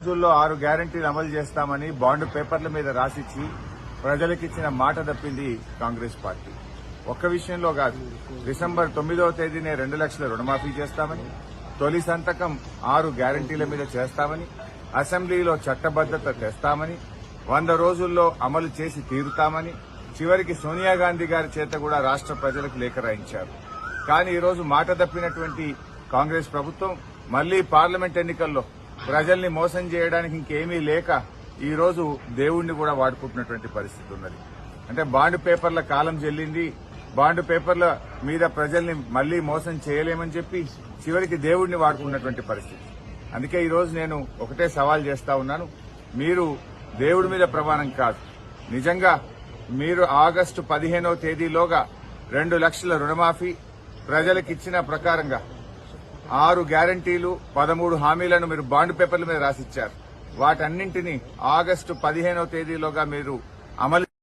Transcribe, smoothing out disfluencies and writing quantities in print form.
రోజుల్లో 6 గ్యారంటీలు అమలు చేస్తామని బాండ్ పేపర్ల మీద రాసిచ్చి ప్రజలకిచ్చిన మాట తప్పింది కాంగ్రెస్ పార్టీ. ఒక్క విషయంలో కాదు, డిసెంబర్ 9వ తేదీనే 2 లక్షల రుణమాఫీ చేస్తామని, తొలి సంతకం 6 గ్యారంటీల మీద చేస్తామని, అసెంబ్లీలో చట్టబద్దత తెస్తామని, 100 రోజుల్లో అమలు చేసి తీరుతామని, చివరికి సోనియా గాంధీ గారి చేత కూడా రాష్ట్ర ప్రజలకు లేఖ రాయించారు. కానీ ఈరోజు మాట తప్పినటువంటి కాంగ్రెస్ ప్రభుత్వం మళ్లీ పార్లమెంట్ ఎన్నికల్లో ప్రజల్ని మోసం చేయడానికి ఇంకేమీ లేక ఈ రోజు దేవుణ్ణి కూడా వాడుకుంటున్నటువంటి పరిస్థితి ఉన్నది. అంటే బాండ్ పేపర్ల కాలం చెల్లింది, బాండ్ పేపర్ల మీద ప్రజల్ని మళ్లీ మోసం చేయలేమని చెప్పి చివరికి దేవుణ్ణి వాడుకున్నటువంటి పరిస్థితి. అందుకే ఈ రోజు నేను ఒకటే సవాల్ చేస్తా ఉన్నాను, మీరు దేవుడి మీద ప్రమాణం కాదు, నిజంగా మీరు ఆగస్టు 15వ తేదీలోగా 2 లక్షల రుణమాఫీ, ప్రజలకిచ్చిన ప్రకారంగా 6 గ్యారంటీలు, 13 హామీలను మీరు బాండ్ పేపర్ల మీద రాసిచ్చారు. వాటన్నింటినీ ఆగస్టు 15వ తేదీలోగా మీరు అమలు